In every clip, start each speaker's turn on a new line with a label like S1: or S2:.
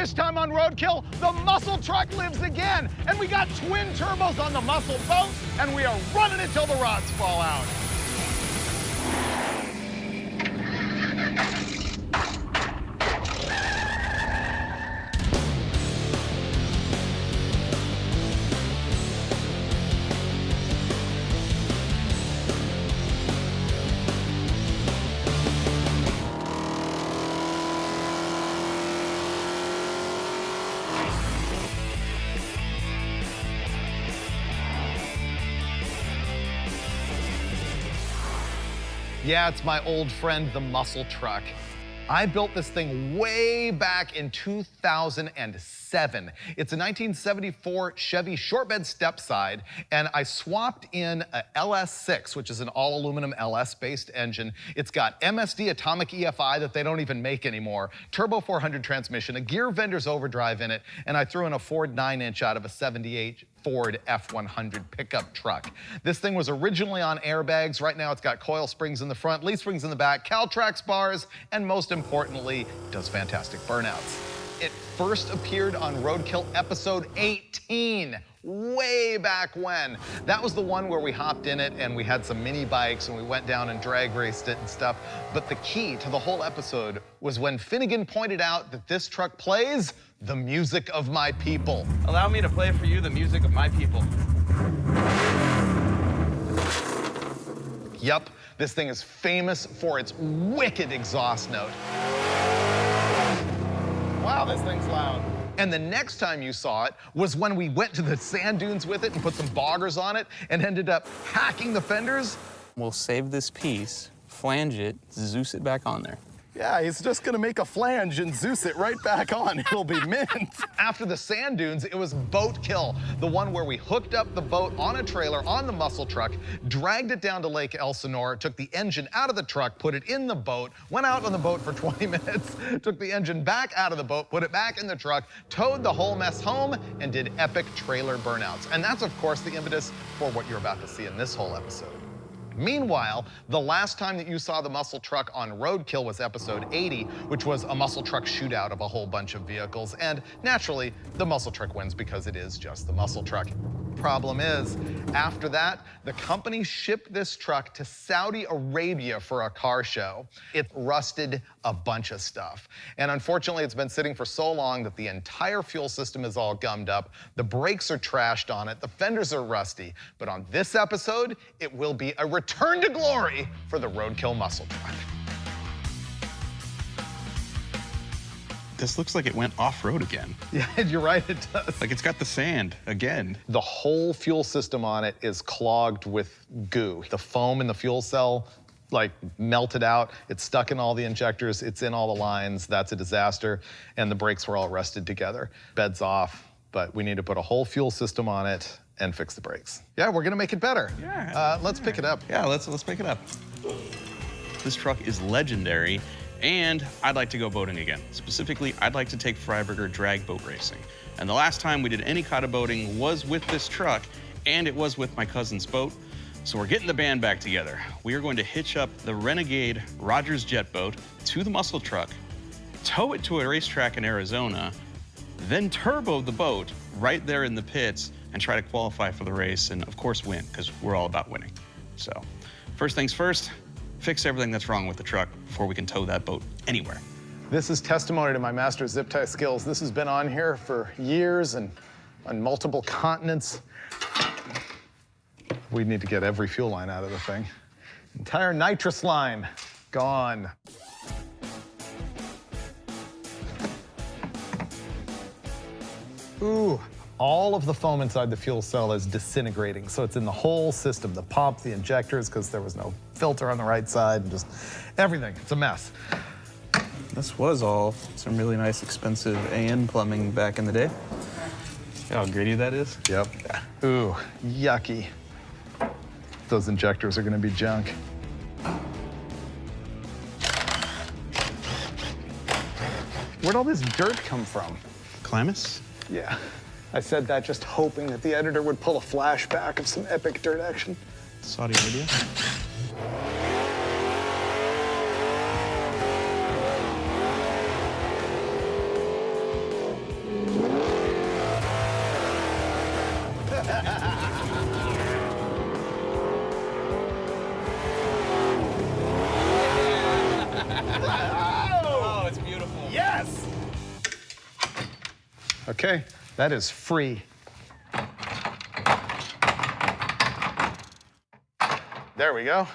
S1: This time on Roadkill, the muscle truck lives again. And we got twin turbos on the muscle boat, and we are running it till the rods fall out. Yeah, it's my old friend, the muscle truck. I built this thing way back in 2007. It's a 1974 Chevy short bed stepside, and I swapped in a LS6, which is an all aluminum LS-based engine. It's got MSD atomic EFI that they don't even make anymore, turbo 400 transmission, a gear vendor's overdrive in it, and I threw in a Ford 9-inch out of a 78 Ford F100 pickup truck. This thing was originally on airbags. Right now it's got coil springs in the front, leaf springs in the back, Caltrax bars, and most importantly, does fantastic burnouts. It first appeared on Roadkill episode 18, way back when. That was the one where we hopped in it and we had some mini bikes and we went down and drag raced it and stuff. But the key to the whole episode was when Finnegan pointed out that this truck plays the music of my people.
S2: Allow me to play for you the music of my people.
S1: Yup, this thing is famous for its wicked exhaust note. Wow, this thing's loud. And the next time you saw it was when we went to the sand dunes with it and put some boggers on it and ended up hacking the fenders.
S2: We'll save this piece, flange it, Zeus it back on there.
S3: Yeah, he's just gonna make a flange and Zeus it right back on. It'll be mint.
S1: After the sand dunes, it was Boatkill, the one where we hooked up the boat on a trailer on the muscle truck, dragged it down to Lake Elsinore, took the engine out of the truck, put it in the boat, went out on the boat for 20 minutes, took the engine back out of the boat, put it back in the truck, towed the whole mess home, and did epic trailer burnouts. And that's, of course, the impetus for what you're about to see in this whole episode. Meanwhile, the last time that you saw the muscle truck on Roadkill was episode 80, which was a muscle truck shootout of a whole bunch of vehicles. And naturally, the muscle truck wins because it is just the muscle truck. Problem is, after that, the company shipped this truck to Saudi Arabia for a car show. It rusted a bunch of stuff. And unfortunately, it's been sitting for so long that the entire fuel system is all gummed up. The brakes are trashed on it. The fenders are rusty. But on this episode, it will be a return to glory for the Roadkill muscle truck.
S4: This looks like it went off-road again.
S1: Yeah, you're right, it does.
S4: Like it's got the sand again.
S1: The whole fuel system on it is clogged with goo. The foam in the fuel cell, like, melted out. It's stuck in all the injectors. It's in all the lines. That's a disaster. And the brakes were all rusted together. Bed's off, but we need to put a whole fuel system on it and fix the brakes. Yeah, we're gonna make it better.
S4: Yeah.
S1: Let's pick it up.
S4: Yeah, let's pick it up. This truck is legendary, and I'd like to go boating again. Specifically, I'd like to take Freiburger drag boat racing. And the last time we did any kind of boating was with this truck, and it was with my cousin's boat. So we're getting the band back together. We are going to hitch up the Renegade Rogers jet boat to the muscle truck, tow it to a racetrack in Arizona, then turbo the boat right there in the pits and try to qualify for the race and, of course, win, because we're all about winning. So first things first, fix everything that's wrong with the truck before we can tow that boat anywhere.
S3: This is testimony to my master zip tie skills. This has been on here for years and on multiple continents.
S1: We need to get every fuel line out of the thing. Entire nitrous line, gone. Ooh, all of the foam inside the fuel cell is disintegrating, so it's in the whole system, the pump, the injectors, because there was no filter on the right side, and just everything. It's a mess.
S2: This was all some really nice, expensive AN plumbing back in the day. See how gritty that is?
S1: Yep. Yeah. Ooh, yucky. Those injectors are gonna be junk.
S3: Where'd all this dirt come from?
S4: Klimas?
S3: Yeah, I said that just hoping that the editor would pull a flashback of some epic dirt action.
S4: Saudi Arabia?
S2: Oh, it's beautiful.
S3: Yes! Okay, that is free. There we go.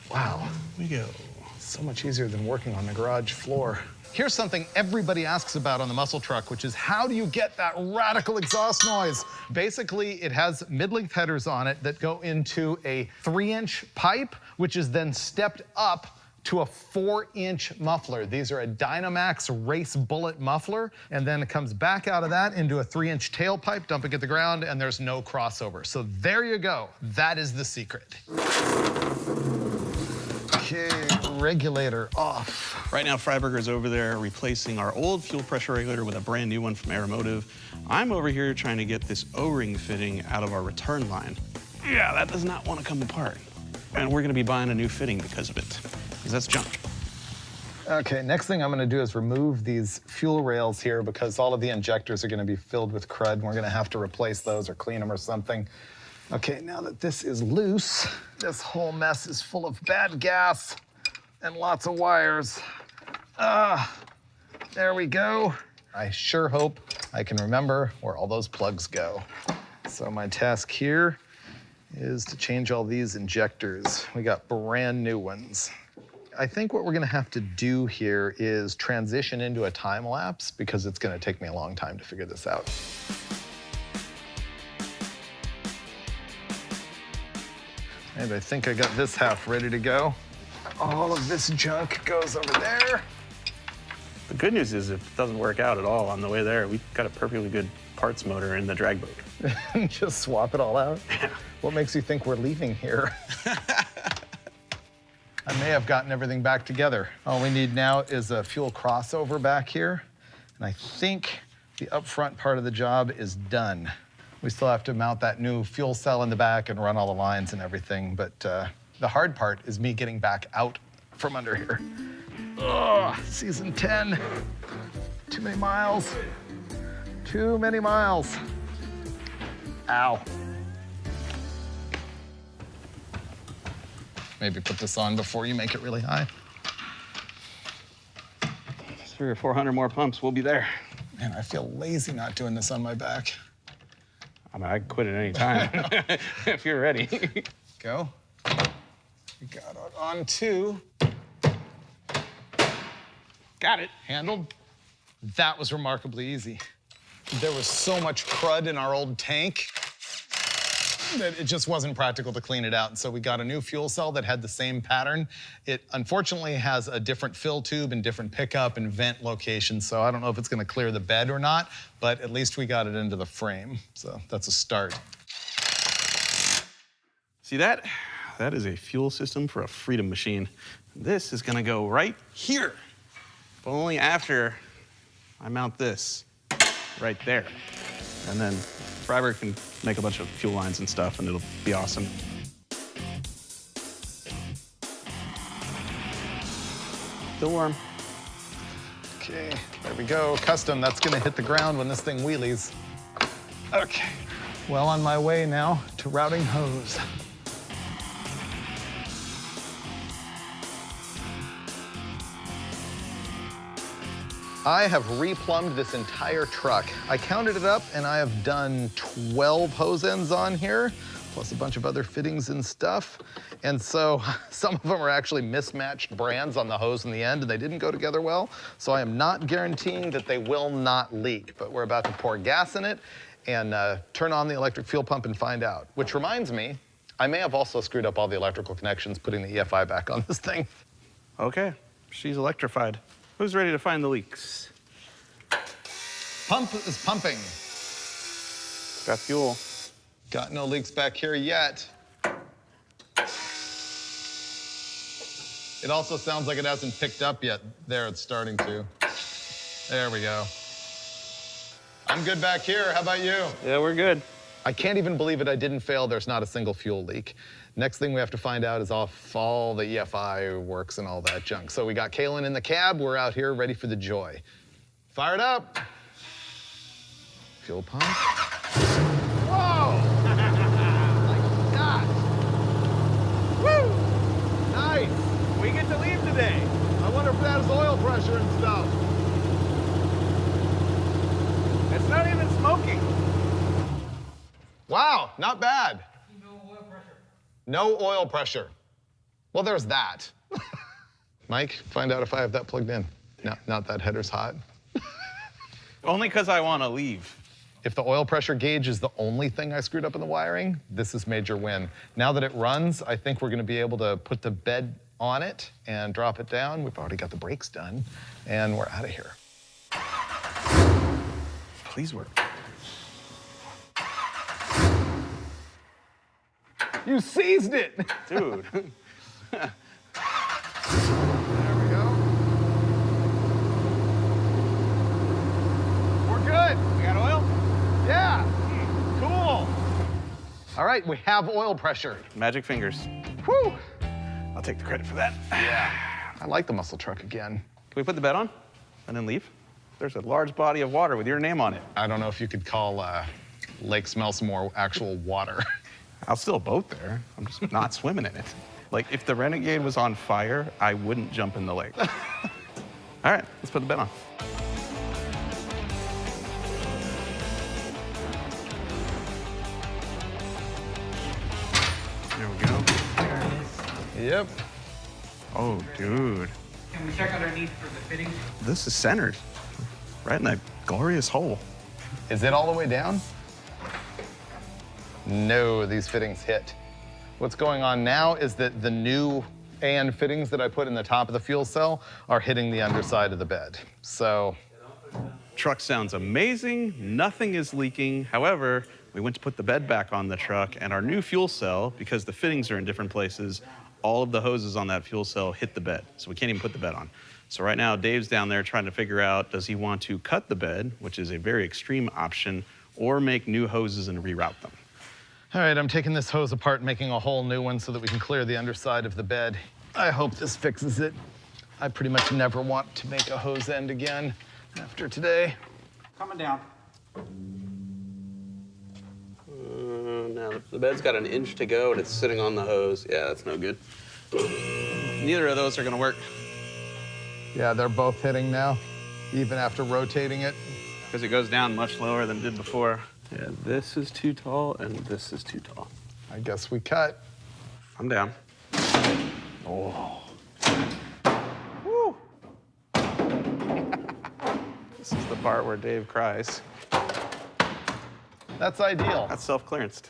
S3: Wow.
S2: We go.
S3: So much easier than working on the garage floor.
S1: Here's something everybody asks about on the muscle truck, which is how do you get that radical exhaust noise? Basically, it has mid-length headers on it that go into a 3-inch pipe, which is then stepped up to a 4-inch muffler. These are a Dynamax Race Bullet muffler, and then it comes back out of that into a 3-inch tailpipe, dumping at the ground, and there's no crossover. So there you go. That is the secret.
S3: Okay, regulator off.
S4: Right now, Freiberger's over there replacing our old fuel pressure regulator with a brand new one from Aeromotive. I'm over here trying to get this O-ring fitting out of our return line. Yeah, that does not want to come apart. And we're gonna be buying a new fitting because of it, because that's junk.
S3: Okay, next thing I'm gonna do is remove these fuel rails here because all of the injectors are gonna be filled with crud and we're gonna have to replace those or clean them or something. Okay, now that this is loose, this whole mess is full of bad gas and lots of wires. There we go. I sure hope I can remember where all those plugs go. So my task here is to change all these injectors. We got brand new ones. I think what we're gonna have to do here is transition into a time lapse because it's gonna take me a long time to figure this out. And I think I got this half ready to go. All of this junk goes over there.
S2: The good news is if it doesn't work out at all on the way there, we've got a perfectly good parts motor in the drag boat.
S3: Just swap it all out?
S2: Yeah.
S3: What makes you think we're leaving here? I may have gotten everything back together. All we need now is a fuel crossover back here. And I think the upfront part of the job is done. We still have to mount that new fuel cell in the back and run all the lines and everything. But the hard part is me getting back out from under here. Ugh, season 10. Too many miles. Too many miles. Ow. Maybe put this on before you make it really high.
S4: 300 or 400 more pumps, we'll be there.
S3: Man, I feel lazy not doing this on my back.
S4: I mean, I can quit at any time if you're ready.
S3: Go. We got it on 2.
S4: Got it.
S3: Handled. That was remarkably easy. There was so much crud in our old tank that it just wasn't practical to clean it out. And so we got a new fuel cell that had the same pattern. It unfortunately has a different fill tube and different pickup and vent locations. So I don't know if it's gonna clear the bed or not, but at least we got it into the frame. So that's a start.
S4: See that? That is a fuel system for a Freedom machine. This is gonna go right here, but only after I mount this right there. And then Freiberger can make a bunch of fuel lines and stuff, and it'll be awesome. Still warm.
S3: Okay, there we go. Custom, that's gonna hit the ground when this thing wheelies. Okay, well on my way now to routing hose. I have replumbed this entire truck. I counted it up and I have done 12 hose ends on here, plus a bunch of other fittings and stuff. And so some of them are actually mismatched brands on the hose in the end and they didn't go together well. So I am not guaranteeing that they will not leak, but we're about to pour gas in it and turn on the electric fuel pump and find out. Which reminds me, I may have also screwed up all the electrical connections putting the EFI back on this thing.
S4: Okay, she's electrified. Who's ready to find the leaks?
S1: Pump is pumping.
S4: Got fuel.
S1: Got no leaks back here yet. It also sounds like it hasn't picked up yet. There, it's starting to. There we go. I'm good back here. How about you?
S4: Yeah, we're good.
S1: I can't even believe it. I didn't fail. There's not a single fuel leak. Next thing we have to find out is if all the EFI works and all that junk. So we got Kalen in the cab. We're out here ready for the joy. Fire it up. Fuel pump. Whoa!
S3: that as oil pressure and stuff.
S2: It's not even smoking.
S3: Wow, not bad. No oil pressure. No oil pressure. Well, there's that. Mike, find out if I have that plugged in. No, not that header's hot.
S4: Only because I want to leave.
S3: If the oil pressure gauge is the only thing I screwed up in the wiring, this is major win. Now that it runs, I think we're gonna be able to put the bed on it and drop it down. We've already got the brakes done, and we're out of here.
S4: Please work.
S3: You seized it!
S4: Dude.
S3: There we go. We're good.
S4: We got oil?
S3: Yeah, cool. All right, we have oil pressure.
S4: Magic fingers.
S3: Whew.
S4: I'll take the credit for that.
S3: Yeah, I like the muscle truck again.
S4: Can we put the bed on and then leave? There's a large body of water with your name on it.
S3: I don't know if you could call Lake Smellsmore actual water.
S4: I'll still boat there. I'm just not swimming in it. Like, if the Renegade was on fire, I wouldn't jump in the lake. All right, let's put the bed on. There we go.
S5: There it is.
S3: Yep.
S4: Oh, dude.
S5: Can we check underneath for the fittings?
S4: This is centered. Right in that glorious hole.
S3: Is it all the way down? No, these fittings hit. What's going on now is that the new AN fittings that I put in the top of the fuel cell are hitting the underside of the bed. So,
S4: Truck sounds amazing. Nothing is leaking. However, we went to put the bed back on the truck, and our new fuel cell, because the fittings are in different places, all of the hoses on that fuel cell hit the bed. So we can't even put the bed on. So right now, Dave's down there trying to figure out, does he want to cut the bed, which is a very extreme option, or make new hoses and reroute them?
S3: all right, I'm taking this hose apart and making a whole new one so that we can clear the underside of the bed. I hope this fixes it. I pretty much never want to make a hose end again after today.
S5: Coming down.
S4: Now, the bed's got an inch to go, and it's sitting on the hose. Yeah, that's no good. Neither of those are gonna work.
S3: Yeah, they're both hitting now, even after rotating it.
S4: Because it goes down much lower than it did before. Yeah, this is too tall, and this is too tall.
S3: I guess we cut.
S4: I'm down. Oh. Woo! This is the part where Dave cries.
S3: That's ideal.
S4: That's self-clearanced.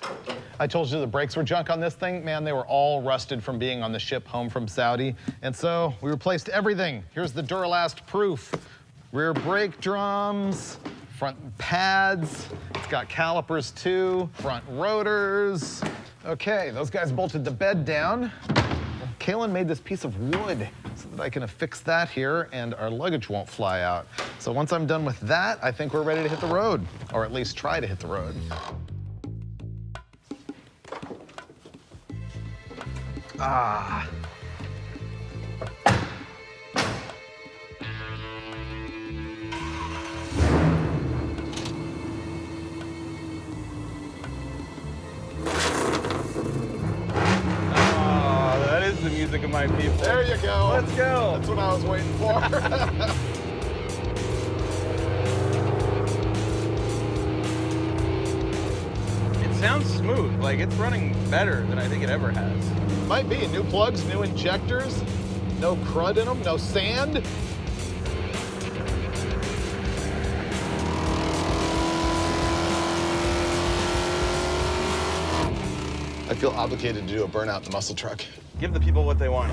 S3: I told you the brakes were junk on this thing. Man, they were all rusted from being on the ship home from Saudi. And so we replaced everything. Here's the Duralast proof. Rear brake drums, front pads. It's got calipers too, front rotors. Okay, those guys bolted the bed down. Kalen made this piece of wood so that I can affix that here and our luggage won't fly out. So once I'm done with that, I think we're ready to hit the road, or at least try to hit the road. Ah.
S4: The music of my people.
S3: There you go.
S4: Let's go.
S3: That's what I was waiting for.
S4: It sounds smooth. Like, it's running better than I think it ever has.
S3: Might be. New plugs, new injectors, no crud in them, no sand. I feel obligated to do a burnout in the muscle truck.
S4: Give the people what they want.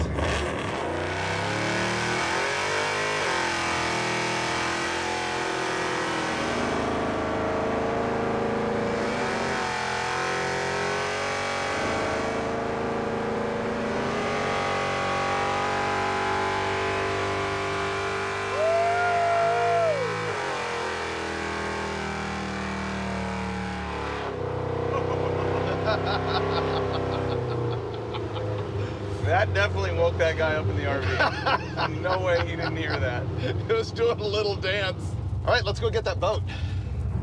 S4: That definitely woke that guy up in the RV. No way he didn't hear that.
S3: It was doing a little dance. All right, let's go get that boat.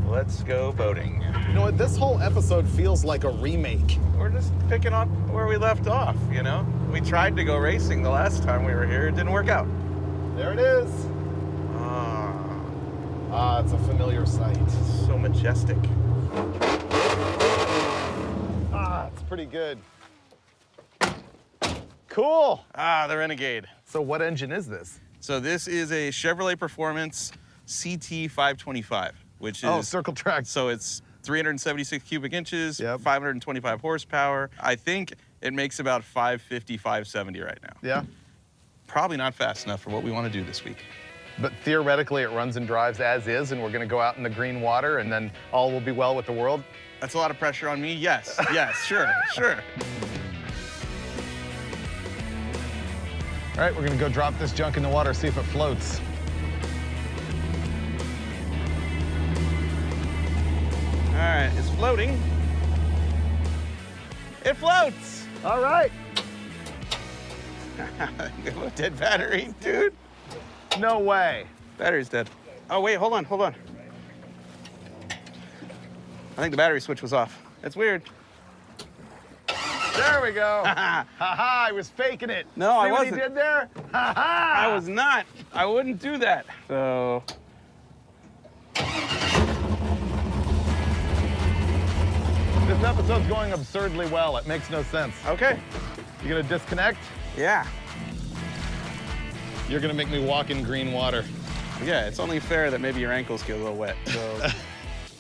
S4: Let's go boating.
S3: You know what? This whole episode feels like a remake.
S4: We're just picking up where we left off, you know? We tried to go racing the last time we were here. It didn't work out.
S3: There it is. Ah, it's a familiar sight.
S4: So majestic.
S3: Ah, it's pretty good. Cool.
S4: Ah, the Renegade.
S3: So what engine is this?
S4: So this is a Chevrolet Performance CT 525, which is
S3: circle track.
S4: So it's 376 cubic inches,
S3: Yep.
S4: 525 horsepower. I think it makes about 550, 570 right now.
S3: Yeah.
S4: Probably not fast enough for what we want to do this week.
S3: But theoretically, it runs and drives as is, and we're going to go out in the green water, and then all will be well with the world.
S4: That's a lot of pressure on me. Yes, yes, sure, sure.
S3: All right, we're going to go drop this junk in the water, see if it floats.
S4: All right, it's floating. It floats.
S3: All right.
S4: Dead battery, dude.
S3: No way.
S4: Battery's dead. Oh, wait, hold on, hold on. I think the battery switch was off. That's weird.
S3: There we go. Ha-ha, I was faking it.
S4: No,
S3: See
S4: I
S3: what
S4: wasn't.
S3: he did there? Ha-ha.
S4: I was not. I wouldn't do that. So,
S3: This episode's going absurdly well. It makes no sense.
S4: okay.
S3: You gonna disconnect?
S4: Yeah.
S3: You're gonna make me walk in green water.
S4: Yeah, it's only fair that maybe your ankles get a little wet. So,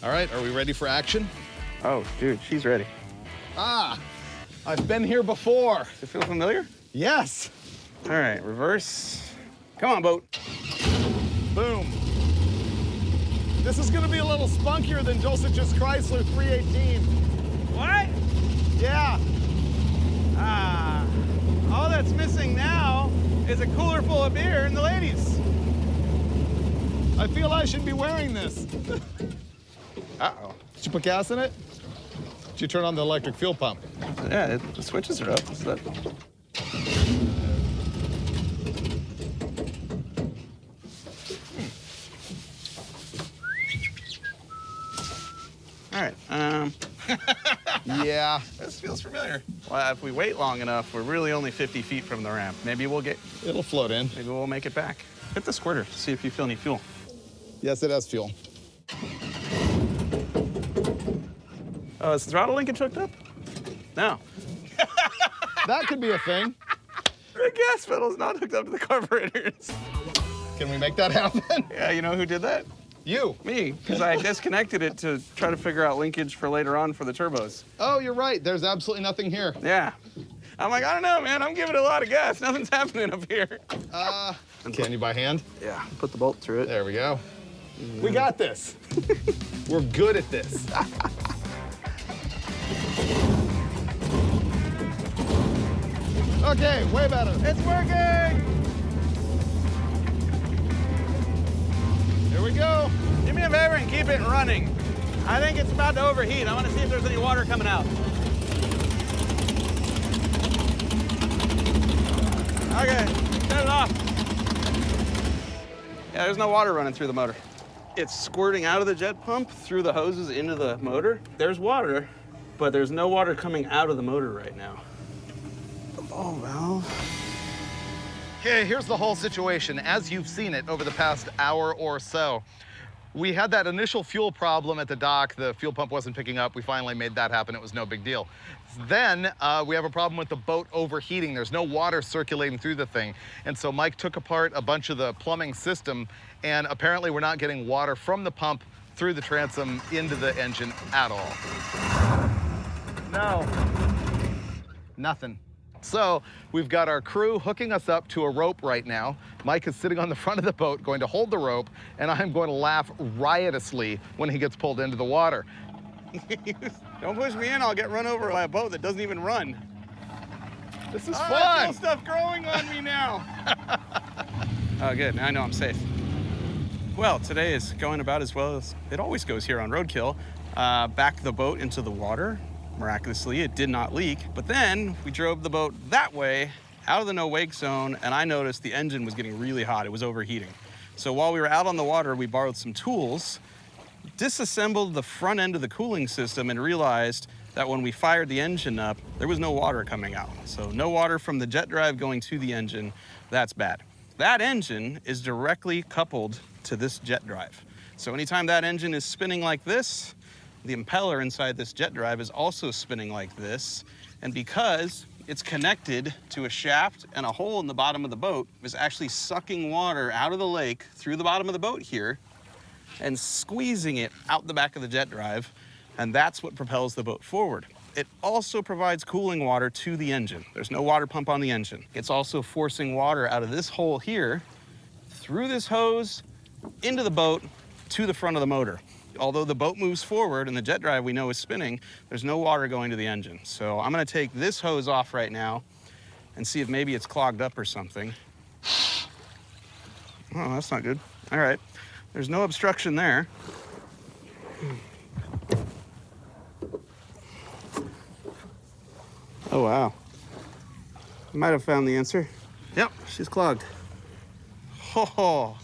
S3: All right, are we ready for action?
S4: oh, dude, she's ready.
S3: Ah, I've been here before.
S4: Does it feel familiar?
S3: Yes.
S4: All right, reverse. Come on, boat.
S3: Boom. This is gonna be a little spunkier than Dulcich's Chrysler 318.
S4: What?
S3: Yeah.
S4: Ah, all that's missing now is a cooler full of beer and the ladies.
S3: I feel I should be wearing this.
S4: Uh-oh.
S3: Did you put gas in it? Did you turn on the electric fuel pump?
S4: Yeah, the switches are up. So that... All right.
S3: Yeah.
S4: This feels familiar. Well, if we wait long enough, we're really only 50 feet from the ramp. Maybe we'll
S3: It'll float in.
S4: maybe we'll make it back. Hit the squirter to see if you feel any fuel.
S3: Yes, it has fuel.
S4: Oh, is the throttle linkage hooked up? No.
S3: That could be a thing.
S4: The gas pedal's not hooked up to the carburetors.
S3: Can we make that happen?
S4: Yeah, you know who did that?
S3: You.
S4: Me, because I disconnected it to try to figure out linkage for later on for the turbos.
S3: Oh, you're right. There's absolutely nothing here.
S4: Yeah. I'm like, I don't know, man. I'm giving it a lot of gas. Nothing's happening up here.
S3: Can you by hand?
S4: Yeah, put the bolt through it.
S3: There we go. We got this. We're good at this. Okay, way better.
S4: It's working!
S3: Here we go.
S4: Do me a favor and keep it running. I think it's about to overheat. I want to see if there's any water coming out. Okay, shut it off. Yeah, there's no water running through the motor. It's squirting out of the jet pump through the hoses into the motor. There's water, but there's no water coming out of the motor right now. The ball valve.
S3: Okay, here's the whole situation as you've seen it over the past hour or so. We had that initial fuel problem at the dock. The fuel pump wasn't picking up. We finally made that happen. It was no big deal. Then we have a problem with the boat overheating. There's no water circulating through the thing. And so Mike took apart a bunch of the plumbing system, and apparently we're not getting water from the pump through the transom into the engine at all. No. Nothing. So we've got our crew hooking us up to a rope right now. Mike is sitting on the front of the boat going to hold the rope, and I'm going to laugh riotously when he gets pulled into the water.
S4: Don't push me in, I'll get run over by a boat that doesn't even run.
S3: This is
S4: I
S3: fun.
S4: feel stuff growing on me now. Oh, good, now I know I'm safe. Well, today is going about as well as it always goes here on Roadkill. Backed the boat into the water. Miraculously, it did not leak, but then we drove the boat that way out of the no wake zone, and I noticed the engine was getting really hot. It was overheating. So while we were out on the water, we borrowed some tools, disassembled the front end of the cooling system, and realized that when we fired the engine up, there was no water coming out. So no water from the jet drive going to the engine. That's bad. That engine is directly coupled to this jet drive. So anytime that engine is spinning like this, the impeller inside this jet drive is also spinning like this. And because it's connected to a shaft and a hole in the bottom of the boat, it's actually sucking water out of the lake through the bottom of the boat here and squeezing it out the back of the jet drive. And that's what propels the boat forward. It also provides cooling water to the engine. There's no water pump on the engine. It's also forcing water out of this hole here, through this hose, into the boat, to the front of the motor. Although the boat moves forward and the jet drive we know is spinning, there's no water going to the engine. So I'm gonna take this hose off right now and see if maybe it's clogged up or something. Oh, that's not good. All right, there's no obstruction there. Oh, wow. I might have found the answer. Yep, she's clogged. Oh,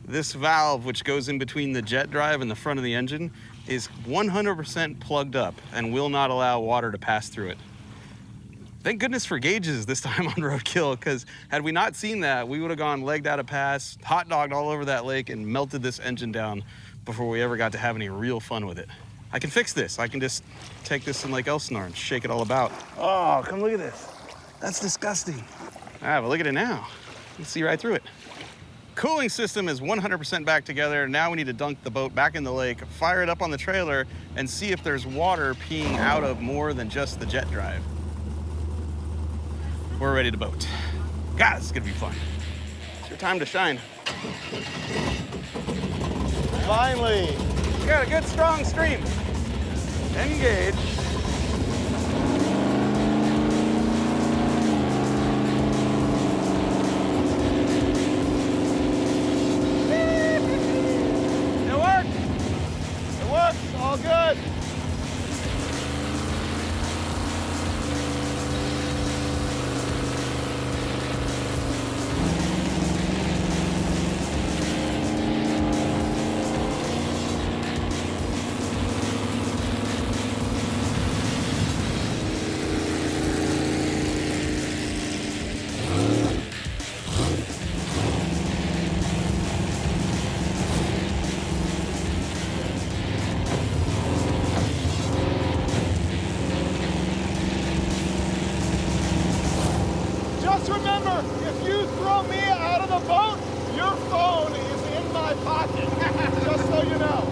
S4: this valve, which goes in between the jet drive and the front of the engine, is 100% plugged up and will not allow water to pass through it. Thank goodness for gauges this time on Roadkill, because had we not seen that, we would have gone legged out of pass, hot dogged all over that lake, and melted this engine down before we ever got to have any real fun with it. I can fix this. I can just take this in Lake Elsinore and shake it all about. Oh, come look at this. That's disgusting. Ah, but look at it now. You can see right through it. Cooling system is 100% back together. Now we need to dunk the boat back in the lake, fire it up on the trailer, and see if there's water peeing out of more than just the jet drive. We're ready to boat. God, this is gonna be fun. It's your time to shine. Finally. We got a good strong stream. Engage. It worked. It works. All good.
S3: Just remember, if you throw me out of the boat, your phone is in my pocket. Just so you know.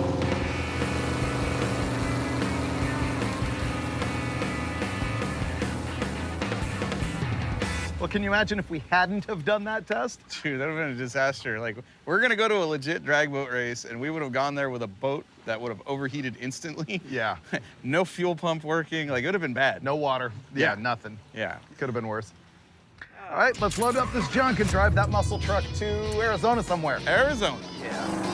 S3: Well, can you imagine if we hadn't have done that test?
S4: Dude, that would have been a disaster. Like, we're gonna go to a legit drag boat race, and we would have gone there with a boat that would have overheated instantly.
S3: Yeah.
S4: No fuel pump working. Like, it would have been bad.
S3: No water. Yeah, nothing.
S4: Yeah.
S3: Could have been worse. All right, let's load up this junk and drive that muscle truck to Arizona somewhere.
S4: Arizona.
S3: Yeah.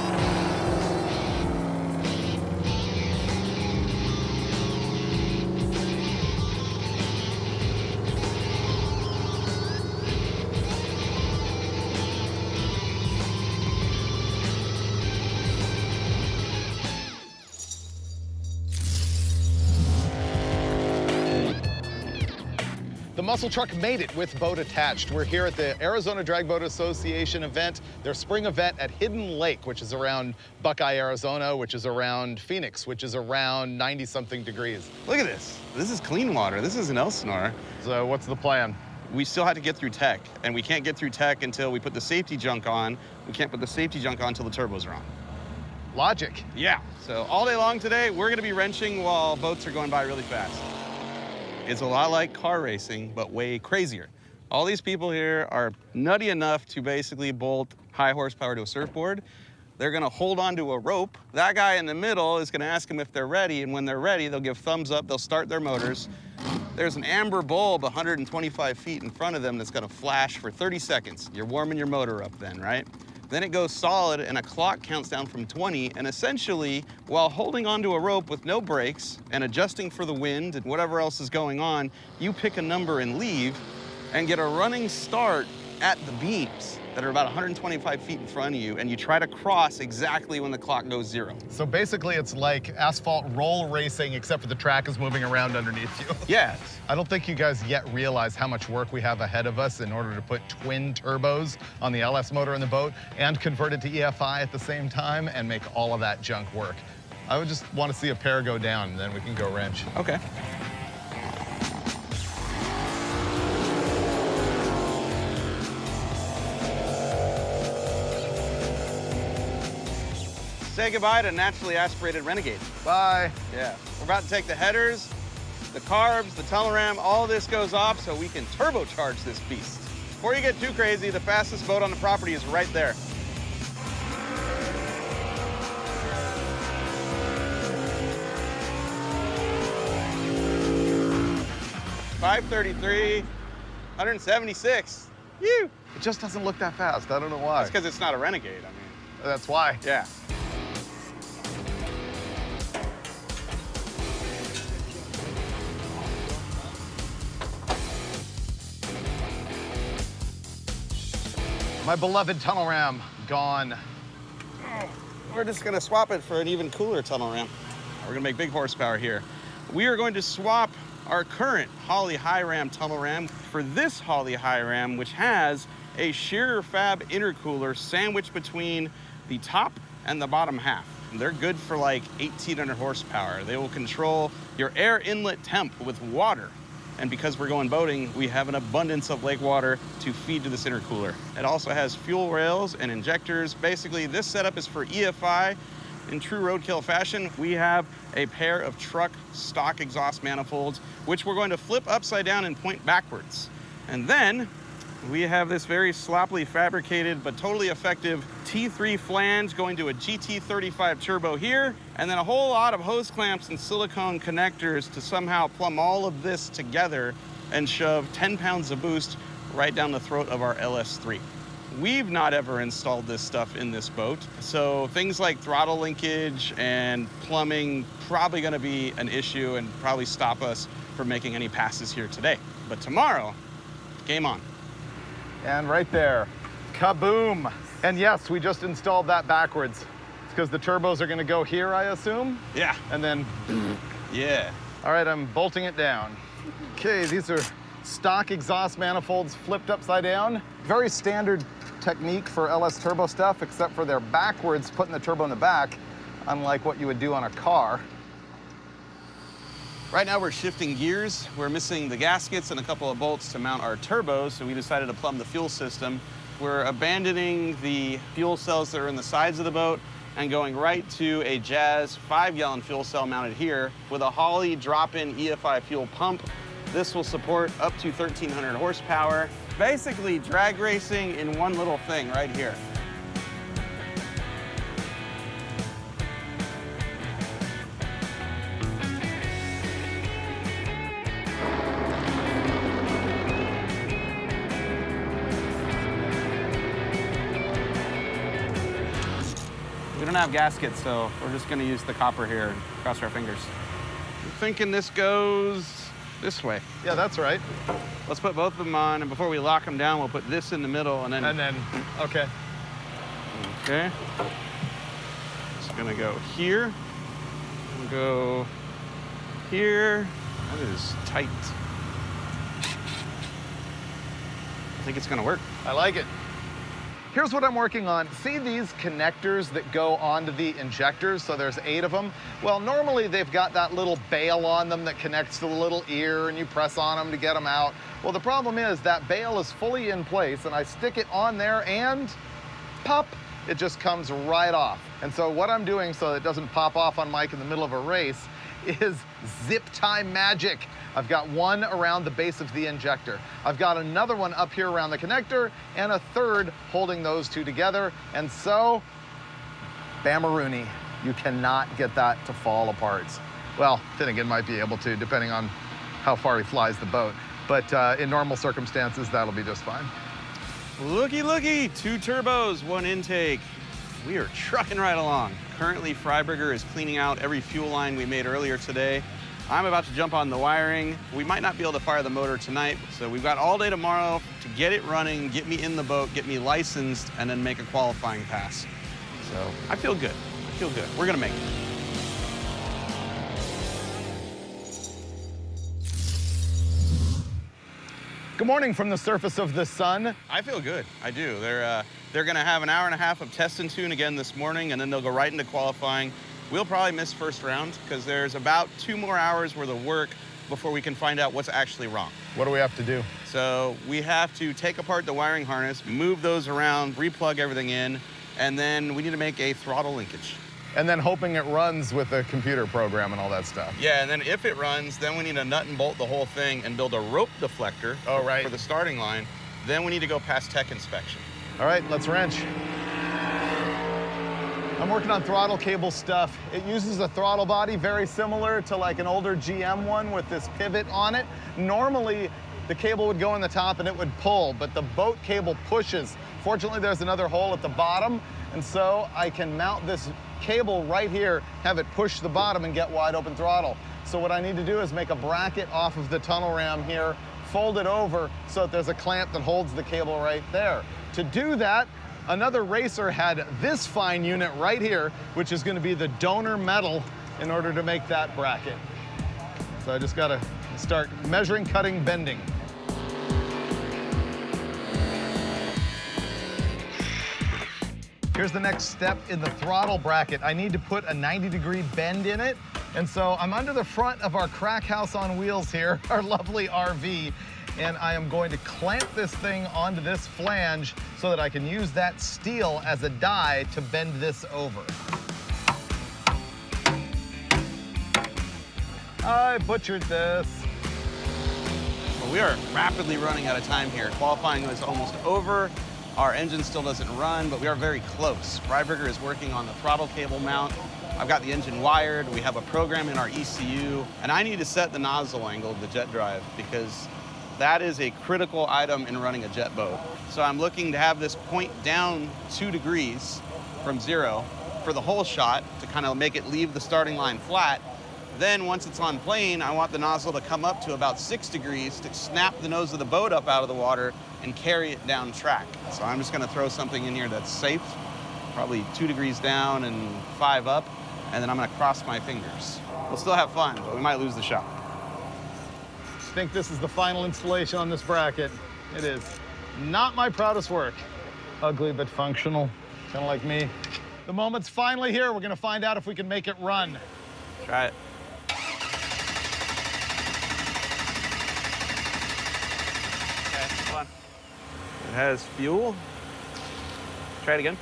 S3: The muscle truck made it with boat attached. We're here at the Arizona Drag Boat Association event, their spring event at Hidden Lake, which is around Buckeye, Arizona, which is around Phoenix, which is around 90-something degrees.
S4: Look at this. This is clean water. This is an Elsinore.
S3: So what's the plan?
S4: We still have to get through tech, and we can't get through tech until we put the safety junk on. We can't put the safety junk on until the turbos are on.
S3: Logic.
S4: Yeah. So all day long today, we're gonna be wrenching while boats are going by really fast. It's a lot like car racing, but way crazier. All these people here are nutty enough to basically bolt high horsepower to a surfboard. They're gonna hold onto a rope. That guy in the middle is gonna ask them if they're ready, and when they're ready, they'll give thumbs up, they'll start their motors. There's an amber bulb 125 feet in front of them that's gonna flash for 30 seconds. You're warming your motor up then, right? Then it goes solid and a clock counts down from 20, and essentially, while holding onto a rope with no brakes and adjusting for the wind and whatever else is going on, you pick a number and leave and get a running start at the beams. that are about 125 feet in front of you, and you try to cross exactly when the clock goes 0.
S1: So basically it's like asphalt roll racing, except for the track is moving around underneath you.
S4: Yes.
S1: I don't think you guys yet realize how much work we have ahead of us in order to put twin turbos on the LS motor in the boat and convert it to EFI at the same time and make all of that junk work. I would just want to see a pair go down, and then we can go wrench.
S4: Okay. Say goodbye to naturally aspirated Renegade.
S1: Bye.
S4: Yeah. We're about to take the headers, the carbs, the tunnel ram, all this goes off so we can turbocharge this beast. Before you get too crazy, the fastest boat on the property is right there. $533, 176. Phew.
S1: It just doesn't look that fast. I don't know why.
S4: That's because it's not a Renegade, I mean.
S1: That's why.
S4: Yeah.
S1: My beloved tunnel ram, gone.
S4: We're just gonna swap it for an even cooler tunnel ram. We're gonna make big horsepower here. We are going to swap our current Holley High Ram tunnel ram for this Holley High Ram, which has a shearer fab intercooler sandwiched between the top and the bottom half. They're good for like 1,800 horsepower. They will control your air inlet temp with water. And because we're going boating, we have an abundance of lake water to feed to this intercooler. It also has fuel rails and injectors. Basically, this setup is for EFI. In true Roadkill fashion, we have a pair of truck stock exhaust manifolds, which we're going to flip upside down and point backwards. And then we have this very sloppily fabricated but totally effective T3 flange going to a GT35 turbo here, and then a whole lot of hose clamps and silicone connectors to somehow plumb all of this together and shove 10 pounds of boost right down the throat of our LS3. We've not ever installed this stuff in this boat, so things like throttle linkage and plumbing probably gonna be an issue and probably stop us from making any passes here today. But tomorrow, game on.
S1: And right there, kaboom. And yes, we just installed that backwards. It's because the turbos are gonna go here, I assume?
S4: Yeah.
S1: And then,
S4: Yeah.
S1: all right, I'm bolting it down. Okay, these are stock exhaust manifolds flipped upside down. Very standard technique for LS turbo stuff, except for they're backwards, putting the turbo in the back, unlike what you would do on a car.
S4: Right now we're shifting gears. We're missing the gaskets and a couple of bolts to mount our turbos, so we decided to plumb the fuel system. We're abandoning the fuel cells that are in the sides of the boat and going right to a Jazz 5-gallon fuel cell mounted here with a Holley drop-in EFI fuel pump. This will support up to 1,300 horsepower. Basically drag racing in one little thing right here. We don't have gaskets, so we're just gonna use the copper here and cross our fingers. I'm thinking this goes this way.
S1: Yeah, that's right.
S4: Let's put both of them on, and before we lock them down, we'll put this in the middle, and then...
S1: Okay.
S4: Okay. It's gonna go here, and go here. That is tight. I think it's gonna work.
S1: I like it. Here's what I'm working on. See these connectors that go onto the injectors? So there's 8 of them. Well, normally they've got that little bail on them that connects to the little ear and you press on them to get them out. Well, the problem is that bail is fully in place and I stick it on there and pop, it just comes right off. And so what I'm doing so it doesn't pop off on Mike in the middle of a race is zip tie magic. I've got one around the base of the injector. I've got another one up here around the connector and a third holding those two together. And so, Bamarooney, you cannot get that to fall apart. Well, Finnegan might be able to, depending on how far he flies the boat. But in normal circumstances, that'll be just fine.
S4: Looky, looky, 2 turbos, 1 intake. We are trucking right along. Currently, Freiberger is cleaning out every fuel line we made earlier today. I'm about to jump on the wiring. We might not be able to fire the motor tonight, so we've got all day tomorrow to get it running, get me in the boat, get me licensed, and then make a qualifying pass. So I feel good. I feel good. We're gonna make it.
S3: Good morning from the surface of the sun.
S4: I feel good. I do. They're gonna have an hour and a half of test and tune again this morning, and then they'll go right into qualifying. We'll probably miss first round because there's about 2 more hours worth of work before we can find out what's actually wrong.
S3: What do we have to do?
S4: So we have to take apart the wiring harness, move those around, replug everything in, and then we need to make a throttle linkage.
S3: And then hoping it runs with a computer program and all that stuff.
S4: Yeah, and then if it runs, then we need to nut and bolt the whole thing and build a rope deflector for the starting line. Then we need to go past tech inspection.
S3: All right, let's wrench. I'm working on throttle cable stuff. It uses a throttle body very similar to like an older GM one with this pivot on it. Normally, the cable would go in the top and it would pull, but the boat cable pushes. Fortunately, there's another hole at the bottom, and so I can mount this cable right here, have it push the bottom and get wide open throttle. So what I need to do is make a bracket off of the tunnel ram here, fold it over so that there's a clamp that holds the cable right there. To do that, another racer had this fine unit right here, which is gonna be the donor metal in order to make that bracket. So I just gotta start measuring, cutting, bending. Here's the next step in the throttle bracket. I need to put a 90-degree bend in it. And so I'm under the front of our crack house on wheels here, our lovely RV, and I am going to clamp this thing onto this flange so that I can use that steel as a die to bend this over. I butchered this.
S4: Well, we are rapidly running out of time here. Qualifying is almost over. Our engine still doesn't run, but we are very close. Freiberger is working on the throttle cable mount. I've got the engine wired. We have a program in our ECU, and I need to set the nozzle angle of the jet drive because that is a critical item in running a jet boat. So I'm looking to have this point down 2 degrees from 0 for the whole shot to kind of make it leave the starting line flat. Then once it's on plane, I want the nozzle to come up to about 6 degrees to snap the nose of the boat up out of the water and carry it down track. So I'm just gonna throw something in here that's safe, probably 2 degrees down and 5 up, and then I'm gonna cross my fingers. We'll still have fun, but we might lose the shot.
S3: I think this is the final installation on this bracket. It is not my proudest work. Ugly but functional, kind of like me. The moment's finally here. We're gonna find out if we can make it run.
S4: Try it. Okay, hold on. It has fuel. Try it again.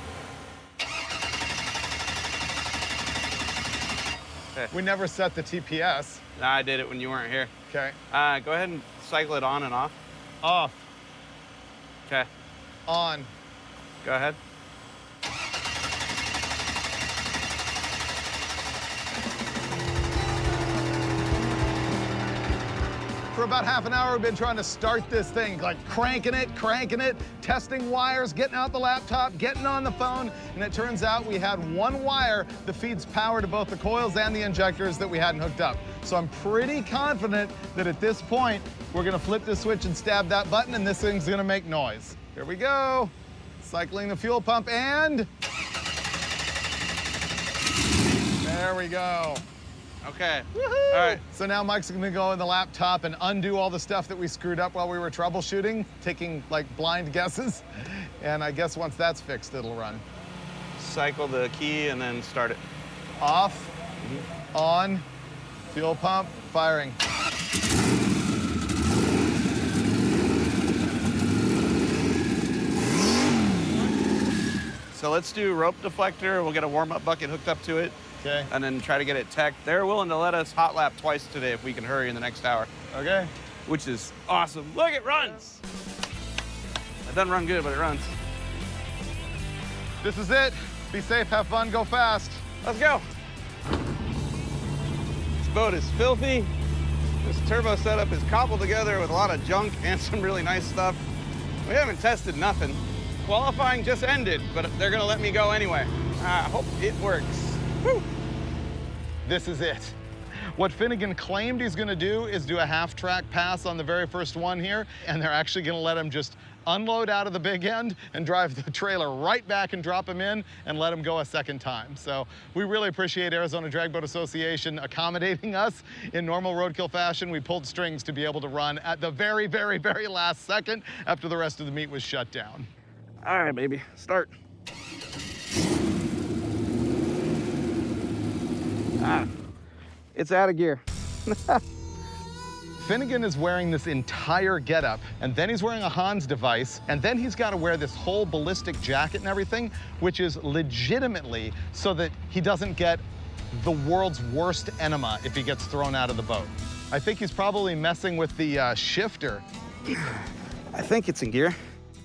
S4: Okay.
S3: We never set the TPS.
S4: No, I did it when you weren't here.
S3: Okay.
S4: Go ahead and cycle it on and off.
S3: Off.
S4: Okay.
S3: On.
S4: Go ahead.
S3: For about half an hour, we've been trying to start this thing, like cranking it, testing wires, getting out the laptop, getting on the phone, and it turns out we had one wire that feeds power to both the coils and the injectors that we hadn't hooked up. So I'm pretty confident that at this point, we're gonna flip this switch and stab that button, and this thing's gonna make noise. Here we go. Cycling the fuel pump, and there we go.
S4: Okay.
S3: Woohoo!
S4: All right.
S3: So now Mike's gonna go in the laptop and undo all the stuff that we screwed up while we were troubleshooting, taking like blind guesses. And I guess once that's fixed, it'll run.
S4: Cycle the key and then start it.
S3: Off, on, fuel pump, firing.
S4: So let's do rope deflector. We'll get a warm-up bucket hooked up to it.
S3: Okay.
S4: And then try to get it teched. They're willing to let us hot lap twice today if we can hurry in the next hour.
S3: Okay.
S4: Which is awesome. Look, it runs. It doesn't run good, but it runs.
S3: This is it. Be safe, have fun, go fast.
S4: Let's go. This boat is filthy. This turbo setup is cobbled together with a lot of junk and some really nice stuff. We haven't tested nothing. Qualifying just ended, but they're gonna let me go anyway. I hope it works. Woo.
S3: This is it.
S1: What Finnegan claimed he's gonna do is do a half-track pass on the very first one here, and they're actually gonna let him just unload out of the big end and drive the trailer right back and drop him in and let him go a second time. So we really appreciate Arizona Drag Boat Association accommodating us in normal roadkill fashion. We pulled strings to be able to run at the very, very, very last second after the rest of the meet was shut down.
S2: All right, baby, start. It's out of gear.
S1: Finnegan is wearing this entire getup, and then he's wearing a Hans device, and then he's got to wear this whole ballistic jacket and everything, which is legitimately so that he doesn't get the world's worst enema if he gets thrown out of the boat. I think he's probably messing with the shifter.
S2: I think it's in gear.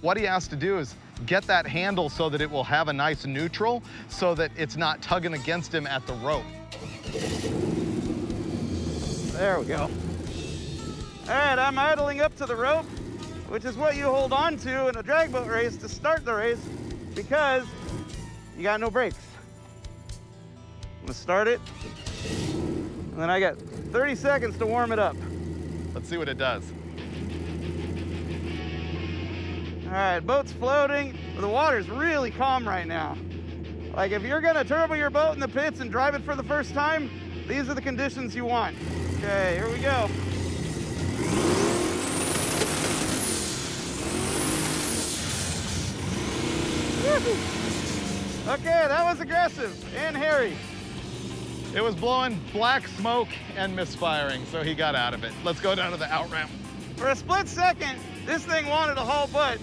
S1: What he has to do is get that handle so that it will have a nice neutral so that it's not tugging against him at the rope.
S2: There we go. All right, I'm idling up to the rope, which is what you hold on to in a drag boat race to start the race because you got no brakes. I'm gonna start it, and then I got 30 seconds to warm it up.
S1: Let's see what it does.
S2: All right, boat's floating. The water's really calm right now. Like if you're gonna turbo your boat in the pits and drive it for the first time, these are the conditions you want. Okay, here we go. Okay, that was aggressive and hairy.
S1: It was blowing black smoke and misfiring, so he got out of it. Let's go down to the out ramp.
S2: For a split second, this thing wanted a haul butt,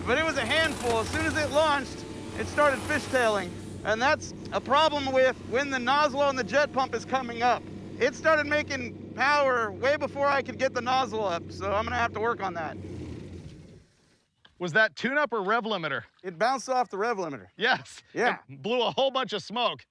S2: but it was a handful. As soon as it launched, it started fishtailing. And that's a problem with when the nozzle on the jet pump is coming up. It started making power way before I could get the nozzle up, so I'm gonna have to work on that.
S1: Was that tune-up or rev limiter?
S2: It bounced off the rev limiter.
S1: Yes.
S2: Yeah.
S1: It blew a whole bunch of smoke.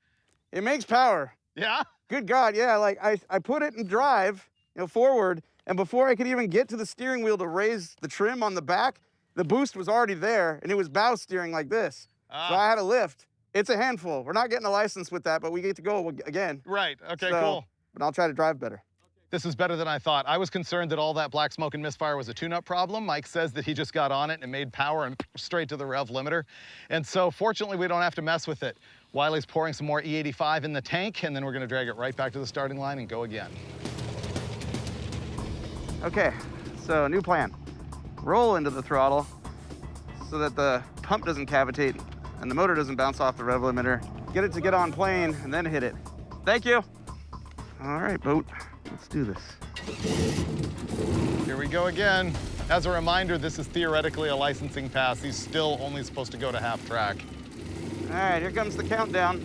S2: It makes power.
S1: Yeah?
S2: Good God, yeah, like I put it in drive, forward, and before I could even get to the steering wheel to raise the trim on the back, the boost was already there, and it was bow steering like this. So I had to lift. It's a handful. We're not getting a license with that, but we get to go again.
S1: Right, okay,
S2: So,
S1: cool.
S2: But I'll try to drive better.
S1: This is better than I thought. I was concerned that all that black smoke and misfire was a tune-up problem. Mike says that he just got on it and made power and straight to the rev limiter. And so fortunately, we don't have to mess with it. Wiley's pouring some more E85 in the tank, and then we're gonna drag it right back to the starting line and go again.
S2: Okay, so new plan. Roll into the throttle so that the pump doesn't cavitate and the motor doesn't bounce off the rev limiter. Get it to get on plane and then hit it. Thank you. All right, boat, let's do this.
S1: Here we go again. As a reminder, this is theoretically a licensing pass. He's still only supposed to go to half track.
S2: All right, here comes the countdown.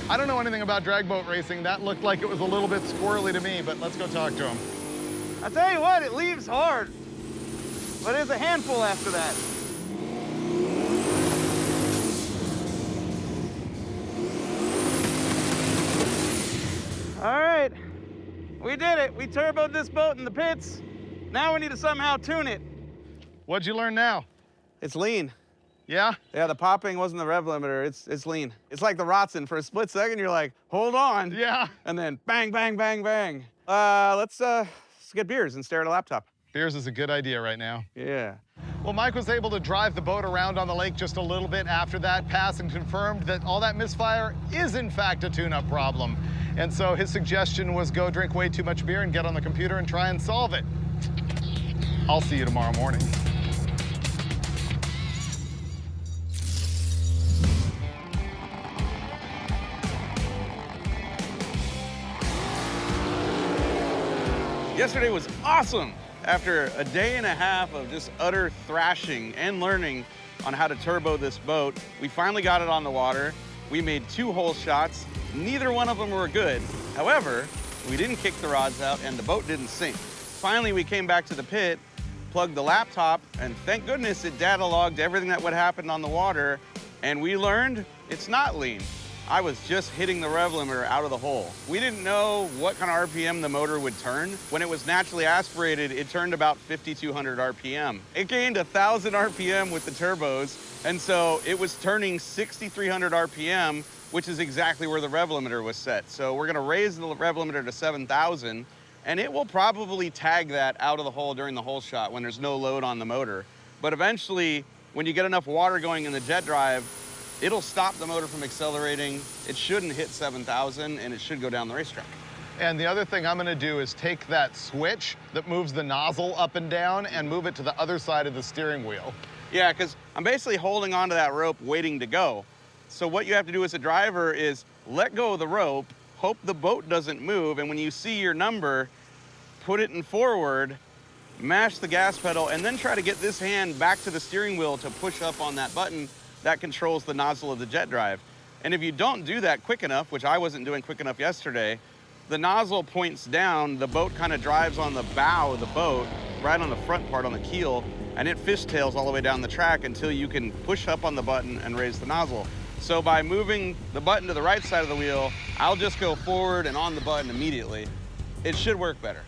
S1: I don't know anything about drag boat racing. That looked like it was a little bit squirrely to me, but let's go talk to him.
S2: I tell you what, it leaves hard, but it's a handful after that. All right, we did it. We turboed this boat in the pits. Now we need to somehow tune it.
S1: What'd you learn now?
S2: It's lean.
S1: Yeah?
S2: Yeah, the popping wasn't the rev limiter. It's lean. It's like the Rotson. For a split second, you're like, hold on.
S1: Yeah.
S2: And then bang, bang, bang, bang. Let's get beers and stare at a laptop.
S1: Beers is a good idea right now.
S2: Yeah.
S1: Well, Mike was able to drive the boat around on the lake just a little bit after that pass and confirmed that all that misfire is in fact a tune-up problem. And so his suggestion was go drink way too much beer and get on the computer and try and solve it. I'll see you tomorrow morning.
S4: Yesterday was awesome. After a day and a half of just utter thrashing and learning on how to turbo this boat, we finally got it on the water. We made 2 hole shots. Neither one of them were good. However, we didn't kick the rods out and the boat didn't sink. Finally, we came back to the pit, plugged the laptop, and thank goodness it data logged everything that would happen on the water, and we learned it's not lean. I was just hitting the rev limiter out of the hole. We didn't know what kind of RPM the motor would turn. When it was naturally aspirated, it turned about 5,200 RPM. It gained 1,000 RPM with the turbos, and so it was turning 6,300 RPM, which is exactly where the rev limiter was set. So we're gonna raise the rev limiter to 7,000, and it will probably tag that out of the hole during the hole shot when there's no load on the motor. But eventually, when you get enough water going in the jet drive, it'll stop the motor from accelerating. It shouldn't hit 7,000, and it should go down the racetrack.
S3: And the other thing I'm gonna do is take that switch that moves the nozzle up and down and move it to the other side of the steering wheel.
S4: Yeah, because I'm basically holding onto that rope waiting to go. So what you have to do as a driver is let go of the rope, hope the boat doesn't move, and when you see your number, put it in forward, mash the gas pedal, and then try to get this hand back to the steering wheel to push up on that button that controls the nozzle of the jet drive. And if you don't do that quick enough, which I wasn't doing quick enough yesterday, the nozzle points down, the boat kind of drives on the bow of the boat, right on the front part on the keel, and it fishtails all the way down the track until you can push up on the button and raise the nozzle. So by moving the button to the right side of the wheel, I'll just go forward and on the button immediately. It should work better.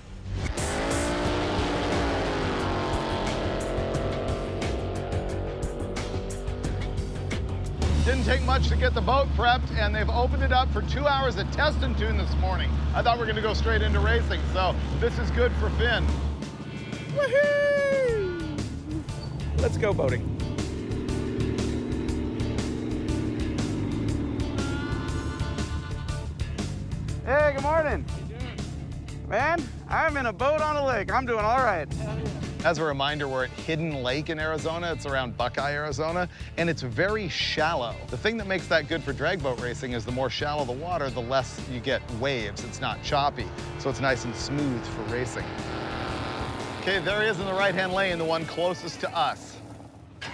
S3: Didn't take much to get the boat prepped, and they've opened it up for 2 hours of test and tune this morning. I thought we were gonna go straight into racing, so this is good for Finn.
S4: Woohoo! Let's go boating.
S2: Hey, good morning. How you doing? Man, I'm in a boat on a lake. I'm doing all right.
S3: As a reminder, we're at Hidden Lake in Arizona. It's around Buckeye, Arizona, and it's very shallow. The thing that makes that good for drag boat racing is the more shallow the water, the less you get waves. It's not choppy, so it's nice and smooth for racing. Okay, there he is in the right-hand lane, the one closest to us.
S2: All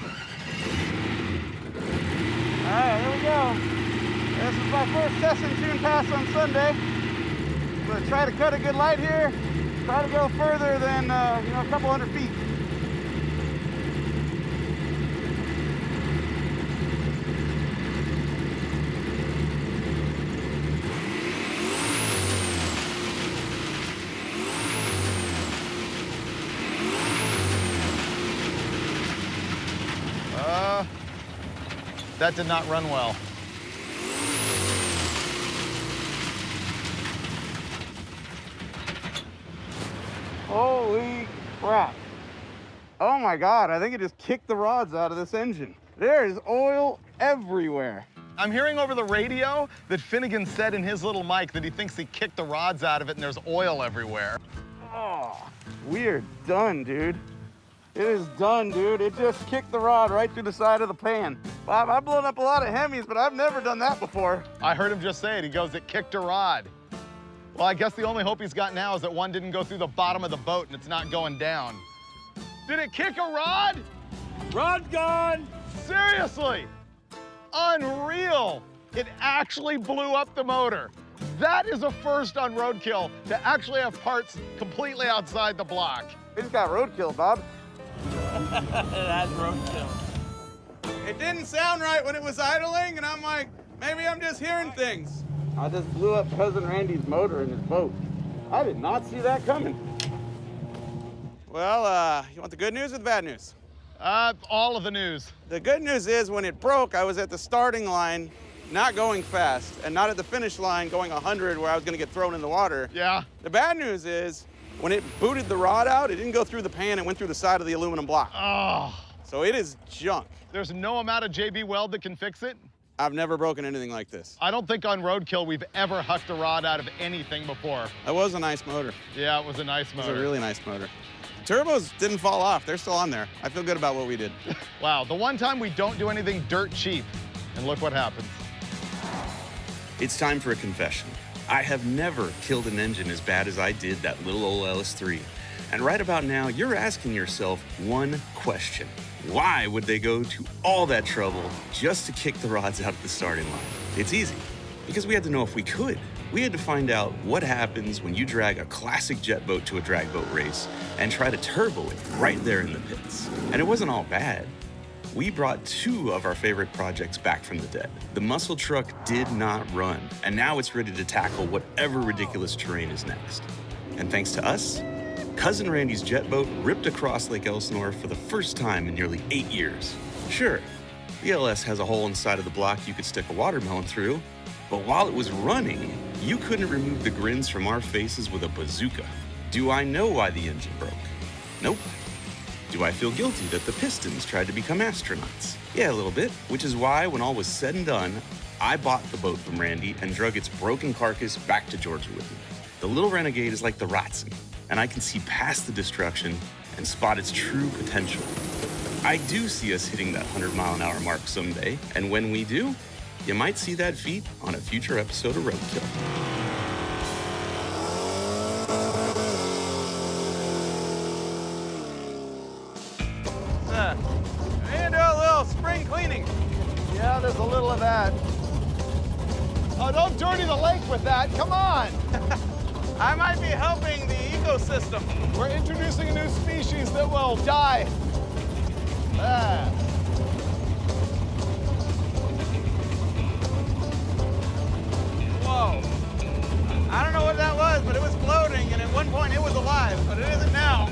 S2: right, here we go. This is my first test and tune pass on Sunday. I'm gonna try to cut a good light here. Try to go further than, a couple hundred feet.
S3: That did not run well.
S2: Holy crap. Oh my God, I think it just kicked the rods out of this engine. There is oil everywhere.
S3: I'm hearing over the radio that Finnegan said in his little mic that he thinks he kicked the rods out of it and there's oil everywhere.
S2: Oh, we are done, dude. It is done, dude. It just kicked the rod right through the side of the pan. Bob, I've blown up a lot of Hemis, but I've never done that before.
S3: I heard him just say it. He goes, it kicked a rod. Well, I guess the only hope he's got now is that one didn't go through the bottom of the boat and it's not going down. Did it kick a rod?
S2: Rod's gone.
S3: Seriously? Unreal. It actually blew up the motor. That is a first on Roadkill, to actually have parts completely outside the block.
S2: We just got roadkill, Bob.
S6: That's roadkill.
S2: It didn't sound right when it was idling, and I'm like, maybe I'm just hearing things. I just blew up Cousin Randy's motor in his boat. I did not see that coming. Well, you want the good news or the bad news?
S3: All of the news.
S2: The good news is when it broke, I was at the starting line, not going fast, and not at the finish line going 100 where I was gonna get thrown in the water.
S3: Yeah.
S2: The bad news is when it booted the rod out, it didn't go through the pan, it went through the side of the aluminum block.
S3: Oh.
S2: So it is junk.
S3: There's no amount of JB Weld that can fix it?
S2: I've never broken anything like this.
S3: I don't think on Roadkill we've ever hucked a rod out of anything before.
S2: That was a nice motor.
S3: Yeah, it was a nice motor.
S2: It was a really nice motor. Turbos didn't fall off. They're still on there. I feel good about what we did.
S3: Wow, the one time we don't do anything dirt cheap, and look what happens.
S4: It's time for a confession. I have never killed an engine as bad as I did that little old LS3. And right about now, you're asking yourself one question. Why would they go to all that trouble just to kick the rods out at the starting line? It's easy, because we had to know if we could. We had to find out what happens when you drag a classic jet boat to a drag boat race and try to turbo it right there in the pits. And it wasn't all bad. we brought 2 of our favorite projects back from the dead. The muscle truck did not run, and now it's ready to tackle whatever ridiculous terrain is next. And thanks to us, Cousin Randy's jet boat ripped across Lake Elsinore for the first time in nearly 8 years. Sure, the LS has a hole inside of the block you could stick a watermelon through, but while it was running, you couldn't remove the grins from our faces with a bazooka. Do I know why the engine broke? Nope. Do I feel guilty that the Pistons tried to become astronauts? Yeah, a little bit, which is why when all was said and done, I bought the boat from Randy and drug its broken carcass back to Georgia with me. The little Renegade is like the Ratson, and I can see past the destruction and spot its true potential. I do see us hitting that 100-mile-an-hour mark someday, and when we do, you might see that feat on a future episode of Roadkill.
S2: And do a little spring cleaning.
S3: Yeah, there's a little of that. Oh, don't dirty the lake with that. Come on.
S2: I might be helping the ecosystem.
S3: We're introducing a new species that will die.
S2: Whoa. I don't know what that was, but it was floating, and at one point it was alive, but it isn't now.